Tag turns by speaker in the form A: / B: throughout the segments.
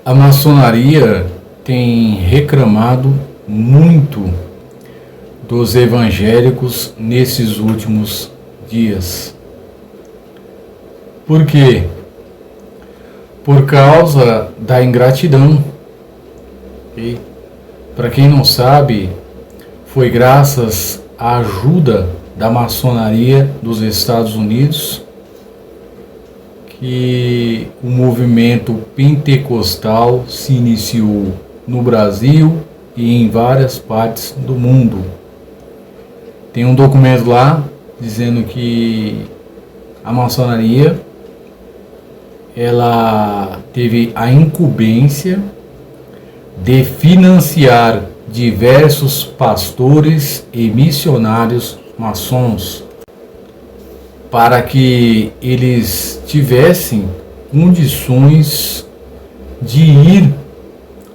A: A maçonaria tem reclamado muito dos evangélicos nesses últimos dias. Por quê? Por causa da ingratidão. Okay? Para quem não sabe, foi graças à ajuda da maçonaria dos Estados Unidos que o movimento pentecostal se iniciou no Brasil e em várias partes do mundo. Tem um documento lá dizendo que a maçonaria ela teve a incumbência de financiar diversos pastores e missionários maçons para que eles tivessem condições de ir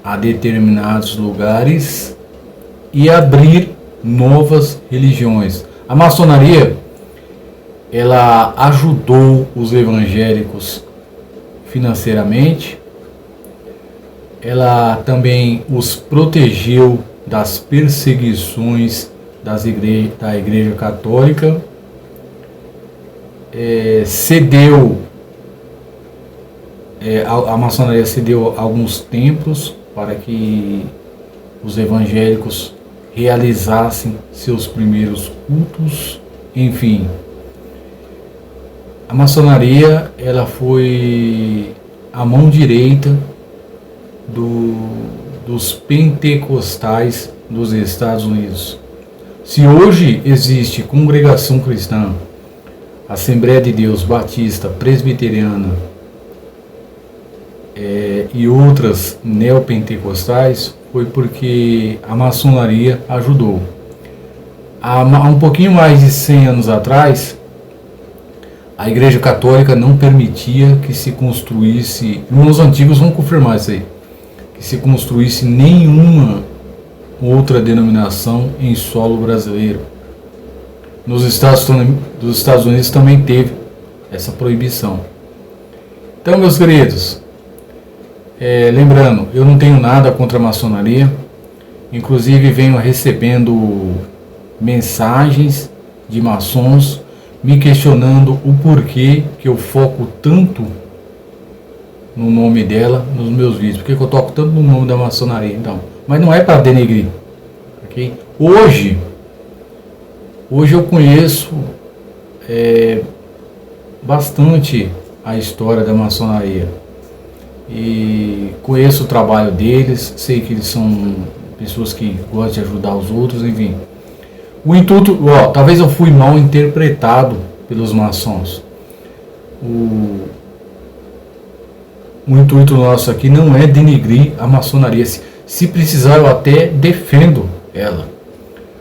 A: a determinados lugares e abrir novas religiões. A maçonaria ela ajudou os evangélicos financeiramente, ela também os protegeu das perseguições da Igreja Católica, a maçonaria cedeu alguns templos para que os evangélicos realizassem seus primeiros cultos, enfim. A maçonaria ela foi a mão direita dos pentecostais dos Estados Unidos. Se hoje existe congregação cristã, Assembleia de Deus, Batista, Presbiteriana e outras neopentecostais, foi porque a maçonaria ajudou. Há um pouquinho mais de 100 anos atrás, a Igreja Católica não permitia que se construísse, os antigos vão confirmar isso aí, que se construísse nenhuma outra denominação em solo brasileiro. Nos Estados Unidos também teve essa proibição. Então, meus queridos, lembrando, eu não tenho nada contra a maçonaria, inclusive venho recebendo mensagens de maçons me questionando o porquê que eu foco tanto no nome dela nos meus vídeos, porque eu toco tanto no nome da maçonaria, então. Mas não é para denegrir, ok? Hoje eu conheço bastante a história da maçonaria e conheço o trabalho deles, sei que eles são pessoas que gostam de ajudar os outros, enfim. O intuito, talvez eu fui mal interpretado pelos maçons. O intuito nosso aqui não é denegrir a maçonaria. Se precisar, eu até defendo ela.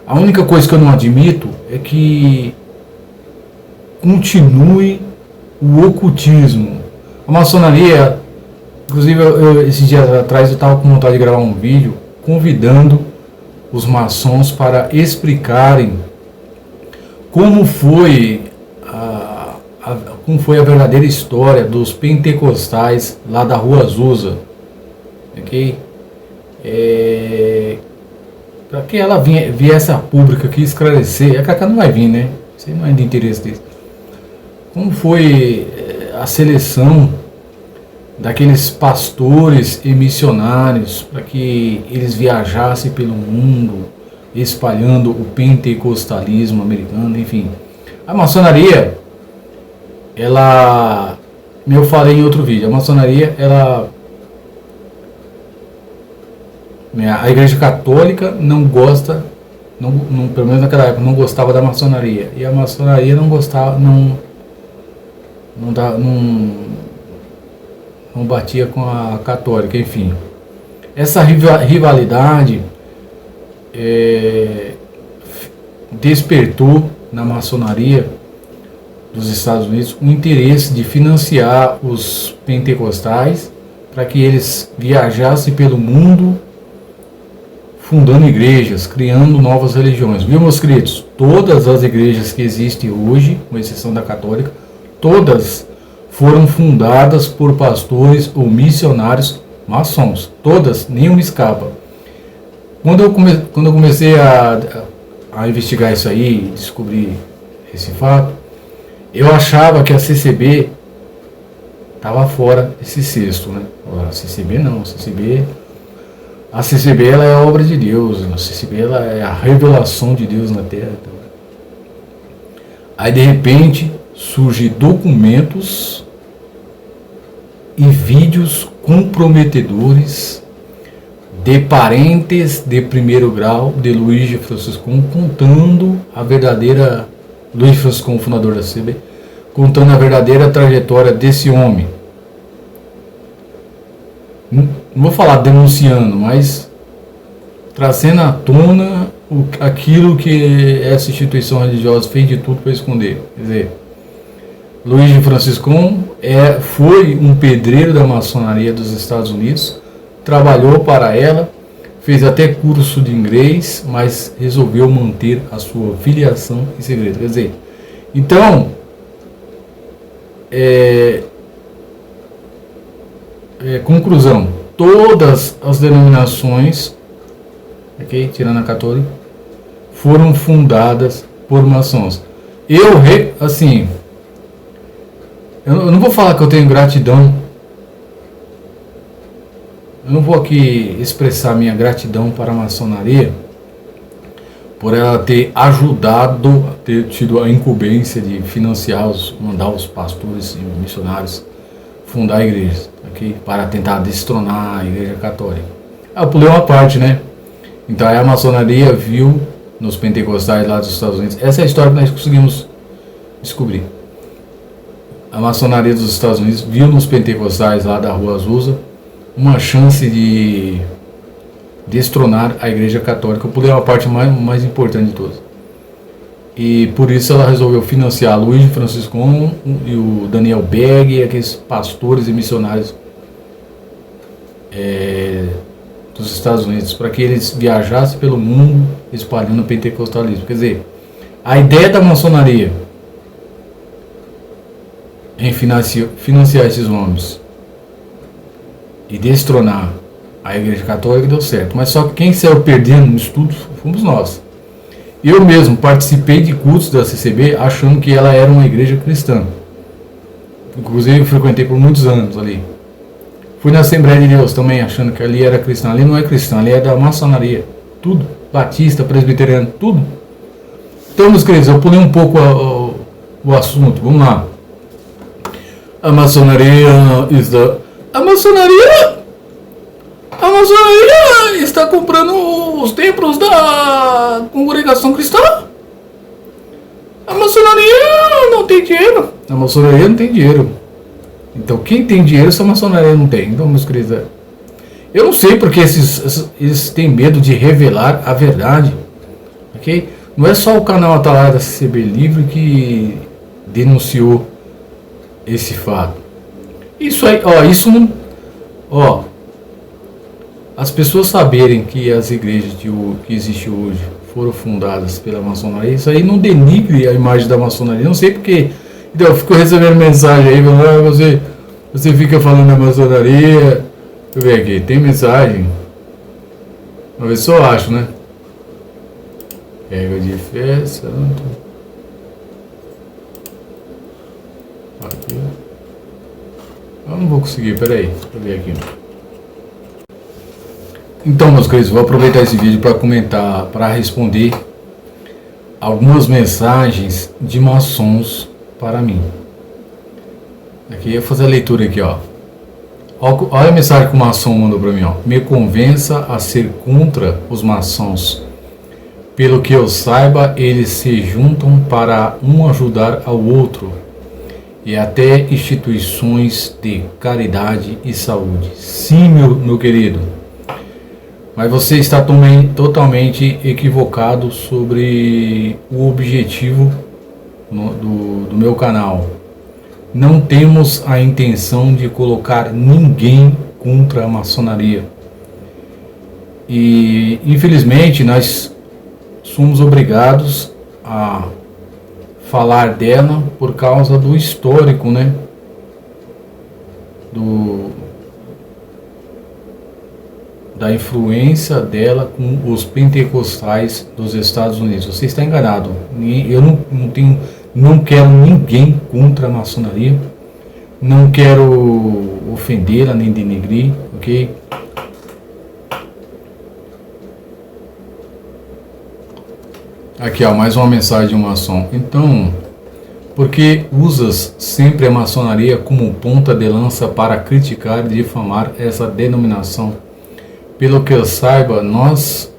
A: A única coisa que eu não admito é que continue o ocultismo. A maçonaria, inclusive esses dias atrás eu estava com vontade de gravar um vídeo convidando os maçons para explicarem como foi a verdadeira história dos pentecostais lá da Rua Azusa, ok? Para que ela viesse a público aqui esclarecer, a Cacá não vai vir, né? Isso aí não é de interesse deles. Como foi a seleção daqueles pastores e missionários para que eles viajassem pelo mundo espalhando o pentecostalismo americano, enfim. A maçonaria, eu falei em outro vídeo, a maçonaria, a Igreja Católica não gosta, pelo menos naquela época, não gostava da maçonaria, e a maçonaria não gostava, não batia com a católica, enfim. Essa rivalidade despertou na maçonaria dos Estados Unidos o interesse de financiar os pentecostais para que eles viajassem pelo mundo fundando igrejas, criando novas religiões. Viu, meus queridos? Todas as igrejas que existem hoje, com exceção da católica, todas foram fundadas por pastores ou missionários maçons, todas, nenhuma escapa. Quando eu comecei a investigar isso aí, descobrir esse fato, eu achava que a CCB estava fora desse cesto, né? A CCB não, a CCB ela é a obra de Deus, a CCB ela é a revelação de Deus na Terra. Então. Aí de repente surgem documentos e vídeos comprometedores de parentes de primeiro grau de Luiz de Franciscon, contando a verdadeira, Luiz de Franciscon, fundador da CCB, contando a verdadeira trajetória desse homem. Não vou falar denunciando, mas trazendo à tona aquilo que essa instituição religiosa fez de tudo para esconder. Quer dizer, Luiz de Franciscon foi um pedreiro da maçonaria dos Estados Unidos, trabalhou para ela, fez até curso de inglês, mas resolveu manter a sua filiação em segredo. Quer dizer, então, conclusão, todas as denominações, okay, tirando a católica, foram fundadas por maçons. Eu não vou falar que eu tenho gratidão, eu não vou aqui expressar minha gratidão para a maçonaria por ela ter ajudado, ter tido a incumbência de financiar, mandar os pastores e missionários fundar igrejas, okay, para tentar destronar a Igreja Católica. Eu pulei uma parte, né? Então aí a maçonaria viu nos pentecostais lá dos Estados Unidos, essa é a história que nós conseguimos descobrir. A maçonaria dos Estados Unidos viu nos pentecostais lá da Rua Azusa uma chance de destronar a Igreja Católica. Eu pulei uma parte mais importante de todas. E por isso ela resolveu financiar Luiz de Franciscon e o Daniel Begg e aqueles pastores e missionários dos Estados Unidos, para que eles viajassem pelo mundo espalhando o pentecostalismo. Quer dizer, a ideia da maçonaria em financiar esses homens e destronar a Igreja Católica deu certo, mas só que quem saiu perdendo no estudo fomos nós. Eu mesmo participei de cultos da CCB achando que ela era uma igreja cristã, inclusive eu frequentei por muitos anos ali. Fui na Assembleia de Deus também achando que ali era cristã. Ali não é cristã, ali é da maçonaria, tudo, batista, presbiteriano, tudo. Então, meus queridos, eu pulei um pouco o assunto, vamos lá. A maçonaria está comprando os templos da congregação cristã. A maçonaria não tem dinheiro. A maçonaria não tem dinheiro. Então quem tem dinheiro, essa maçonaria não tem. Então, meus queridos, eu não sei porque eles têm medo de revelar a verdade. Ok? Não é só o canal Atalaia da CCB Livre que denunciou esse fato. Isso aí, as pessoas saberem que as igrejas que existem hoje foram fundadas pela maçonaria, isso aí não denigre a imagem da maçonaria. Não sei porque. Então, eu fico recebendo mensagem aí, você fica falando da maçonaria. Deixa eu ver aqui, tem mensagem. Vamos ver se eu acho, né? Regra de fé, santo. Aqui. Eu não vou conseguir, peraí, deixa eu ver aqui. Então, meus queridos, vou aproveitar esse vídeo para comentar, para responder algumas mensagens de maçons para mim. Aqui eu vou fazer a leitura aqui, ó. Olha a mensagem que o maçom mandou para mim, ó. Me convença a ser contra os maçons. Pelo que eu saiba, eles se juntam para um ajudar ao outro e até instituições de caridade e saúde. Sim, meu querido. Mas você está também totalmente equivocado sobre o objetivo do meu canal. Não temos a intenção de colocar ninguém contra a maçonaria. E, infelizmente, nós somos obrigados a falar dela por causa do histórico, né? da influência dela com os pentecostais dos Estados Unidos. Você está enganado. Eu não quero ninguém contra a maçonaria. Não quero ofendê-la nem denegrir, ok? Aqui, ó, mais uma mensagem de um maçom. Então, por que usas sempre a maçonaria como ponta de lança para criticar e difamar essa denominação? Pelo que eu saiba, nós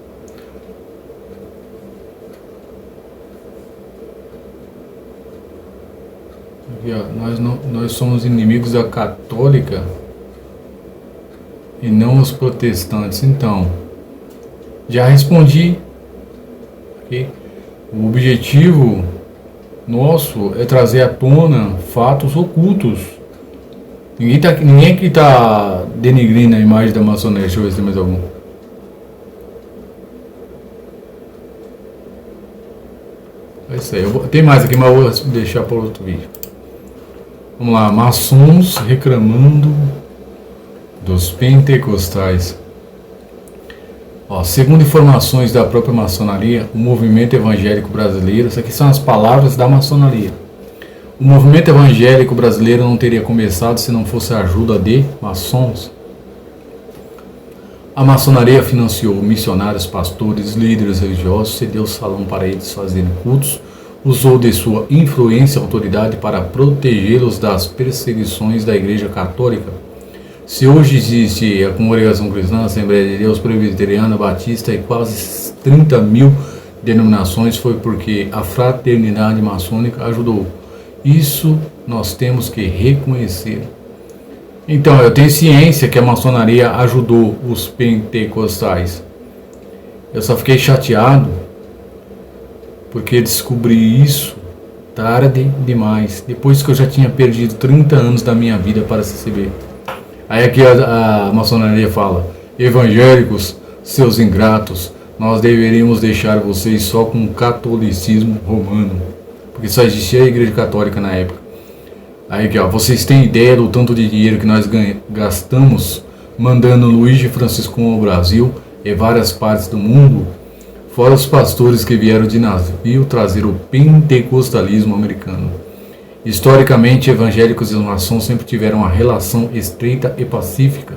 A: aqui, ó, nós somos inimigos da católica e não os protestantes. Então, já respondi, ok? O objetivo nosso é trazer à tona fatos ocultos. Ninguém aqui está denegrindo a imagem da maçonaria. Deixa eu ver se tem mais algum. É isso aí. Tem mais aqui, mas eu vou deixar para outro vídeo. Vamos lá. Maçons reclamando dos pentecostais. Ó, segundo informações da própria maçonaria, o movimento evangélico brasileiro, isso aqui são as palavras da maçonaria. O movimento evangélico brasileiro não teria começado se não fosse a ajuda de maçons. A maçonaria financiou missionários, pastores, líderes religiosos, cedeu salão para eles fazerem cultos, usou de sua influência e autoridade para protegê-los das perseguições da Igreja Católica. Se hoje existe a Congregação Cristã, a Assembleia de Deus, Presbiteriana, Batista e quase 30 mil denominações, foi porque a fraternidade maçônica ajudou. Isso nós temos que reconhecer. Então, eu tenho ciência que a maçonaria ajudou os pentecostais. Eu só fiquei chateado porque descobri isso tarde demais, depois que eu já tinha perdido 30 anos da minha vida para se receber. Aí aqui a maçonaria fala: evangélicos, seus ingratos, nós deveríamos deixar vocês só com o catolicismo romano, porque só existia a Igreja Católica na época. Aí aqui, ó, vocês têm ideia do tanto de dinheiro que nós gastamos mandando Luís de Francisco ao Brasil e várias partes do mundo, fora os pastores que vieram de navio trazer o pentecostalismo americano. Historicamente, evangélicos e maçons sempre tiveram uma relação estreita e pacífica.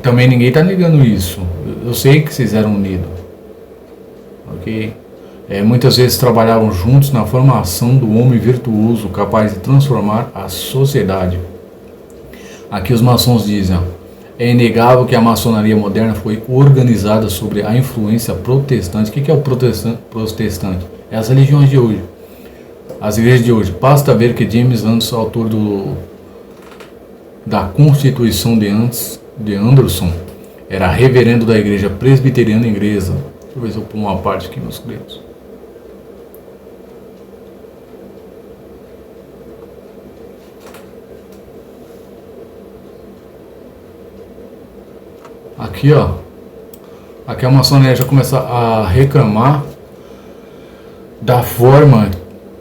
A: Também ninguém está negando isso. Eu sei que vocês eram unidos. Ok? Muitas vezes trabalhavam juntos na formação do homem virtuoso, capaz de transformar a sociedade. Aqui os maçons dizem: é inegável que a maçonaria moderna foi organizada sobre a influência protestante. O que é o protestante? É as religiões de hoje. As igrejas de hoje. Basta ver que James Anderson, autor da Constituição de Anderson, era reverendo da igreja presbiteriana inglesa. Deixa eu ver se eu pôr uma parte aqui, meus queridos. Aqui, ó. Aqui a maçonaria já começa a reclamar da forma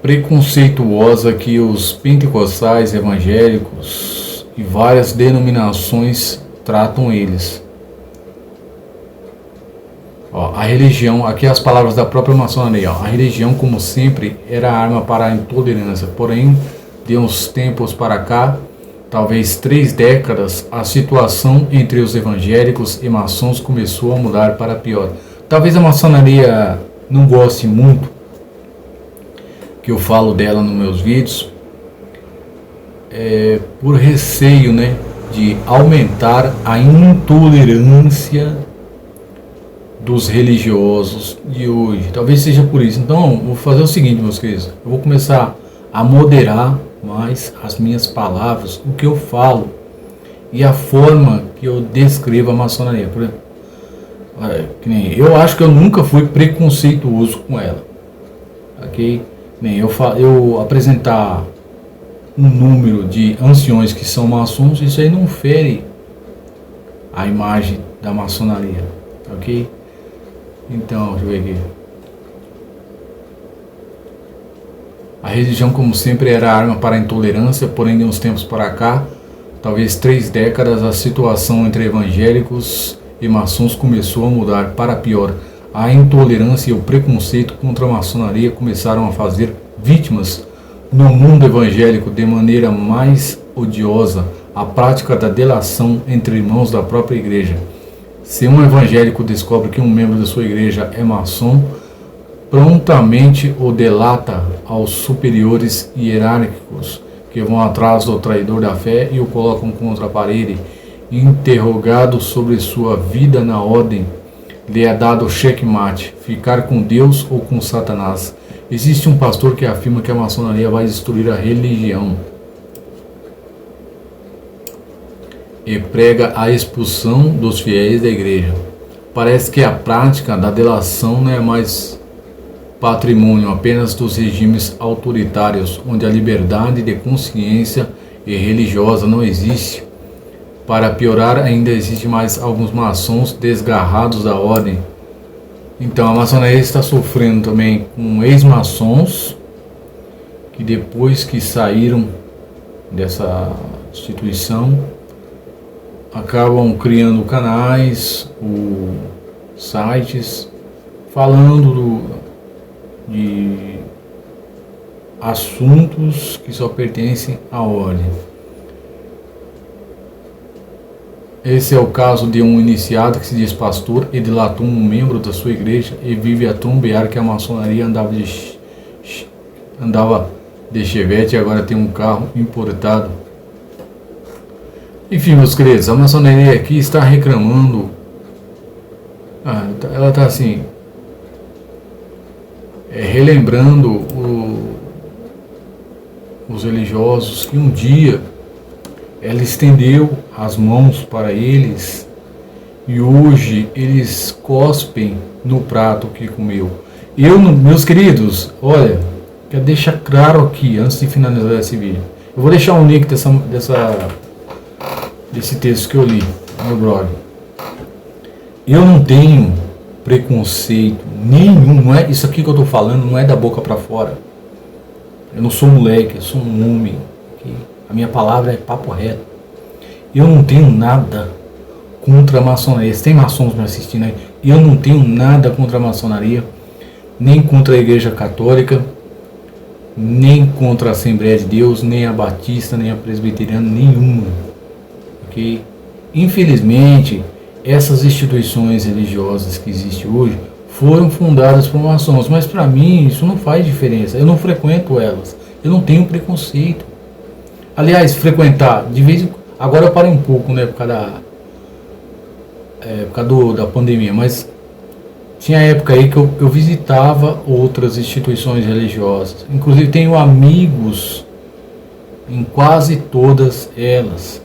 A: preconceituosa que os pentecostais, evangélicos e várias denominações tratam eles. Ó, a religião, aqui as palavras da própria maçonaria, ó, a religião, como sempre, era arma para a intolerância, porém, de uns tempos para cá, talvez 3 décadas, a situação entre os evangélicos e maçons começou a mudar para pior. Talvez a maçonaria não goste muito que eu falo dela nos meus vídeos, por receio, né, de aumentar a intolerância dos religiosos de hoje. Talvez seja por isso. Então, vou fazer o seguinte, meus queridos. Eu vou começar a moderar mais as minhas palavras, o que eu falo e a forma que eu descrevo a maçonaria. Por exemplo, eu acho que eu nunca fui preconceituoso com ela. Ok? Nem eu apresentar um número de anciões que são maçons, isso aí não fere a imagem da maçonaria, ok? Então, deixa eu ver aqui. A religião, como sempre, era arma para a intolerância, porém, de uns tempos para cá, talvez 3 décadas, a situação entre evangélicos e maçons começou a mudar para pior. A intolerância e o preconceito contra a maçonaria começaram a fazer vítimas no mundo evangélico de maneira mais odiosa a prática da delação entre irmãos da própria igreja. Se um evangélico descobre que um membro da sua igreja é maçom, prontamente o delata aos superiores hierárquicos, que vão atrás do traidor da fé e o colocam contra a parede. Interrogado sobre sua vida na ordem, lhe é dado checkmate: ficar com Deus ou com Satanás. Existe um pastor que afirma que a maçonaria vai destruir a religião e prega a expulsão dos fiéis da igreja. Parece que a prática da delação não é mais patrimônio apenas dos regimes autoritários, onde a liberdade de consciência e religiosa não existe. Para piorar, ainda existe mais alguns maçons desgarrados da ordem. Então a maçonaria está sofrendo também com ex-maçons que depois que saíram dessa instituição acabam criando canais, sites falando de assuntos que só pertencem à ordem. Esse é o caso de um iniciado que se diz pastor e delatou um membro da sua igreja e vive a trombear que a maçonaria andava de Chevette e agora tem um carro importado. Enfim, meus queridos, a maçonaria aqui está reclamando. Ela está assim, relembrando os religiosos que um dia ela estendeu as mãos para eles e hoje eles cospem no prato que comeu. Meus queridos, olha, quero deixar claro aqui, antes de finalizar esse vídeo, eu vou deixar um link desse texto que eu li no meu blog. Eu não tenho preconceito nenhum, não é isso aqui que eu estou falando, não é da boca para fora. Eu não sou moleque, eu sou um homem. A minha palavra é papo reto. Eu não tenho nada contra a maçonaria. Tem maçons me assistindo aí. Eu não tenho nada contra a maçonaria, nem contra a Igreja Católica, nem contra a Assembleia de Deus, nem a Batista, nem a Presbiteriana, nenhuma. Ok? Infelizmente, essas instituições religiosas que existem hoje foram fundadas por maçons, mas para mim isso não faz diferença. Eu não frequento elas. Eu não tenho preconceito. Aliás, frequentar, de vez em quando, agora eu parei um pouco, né, por causa da pandemia, mas tinha época aí que eu visitava outras instituições religiosas. Inclusive tenho amigos em quase todas elas.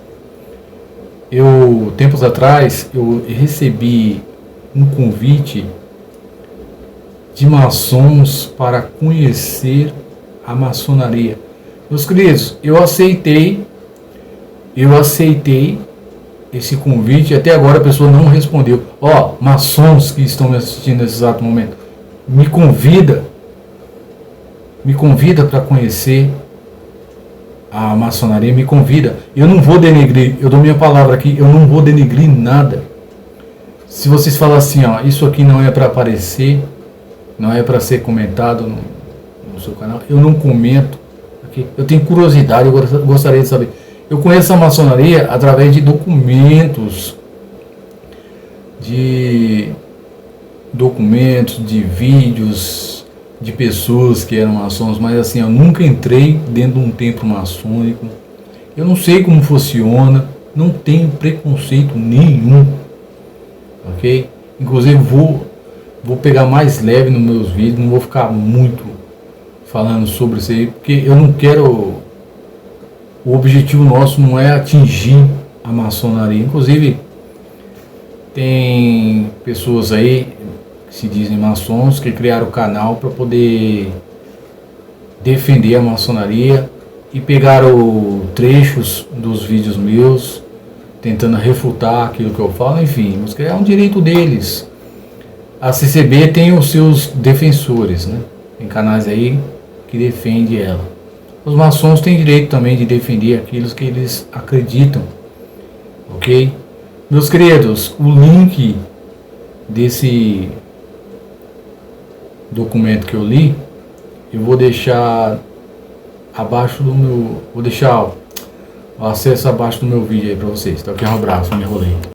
A: Tempos atrás, eu recebi um convite de maçons para conhecer a maçonaria. Meus queridos, eu aceitei esse convite e até agora a pessoa não respondeu. Maçons que estão me assistindo nesse exato momento, me convida para conhecer a maçonaria, me convida. Eu não vou denegrir, eu dou minha palavra aqui, eu não vou denegrir nada. Se vocês falarem assim, isso aqui não é para aparecer, não é para ser comentado no seu canal, eu não comento. Eu tenho curiosidade, eu gostaria de saber. Eu conheço a maçonaria através de documentos, de vídeos de pessoas que eram maçons, mas assim, eu nunca entrei dentro de um templo maçônico. Eu não sei como funciona, não tenho preconceito nenhum, ok? Inclusive vou pegar mais leve nos meus vídeos, não vou ficar muito falando sobre isso aí, porque eu não quero. O objetivo nosso não é atingir a maçonaria. Inclusive, tem pessoas aí que se dizem maçons que criaram o canal para poder defender a maçonaria e pegaram trechos dos vídeos meus tentando refutar aquilo que eu falo. Enfim, é um direito deles. A CCB tem os seus defensores, né? Tem canais aí que defendem ela. os maçons têm direito também de defender aquilo que eles acreditam, ok? Meus queridos, o link desse documento que eu li, eu vou deixar abaixo do meu, vou deixar o acesso abaixo do meu vídeo aí para vocês. Então aqui um abraço, me enrolei.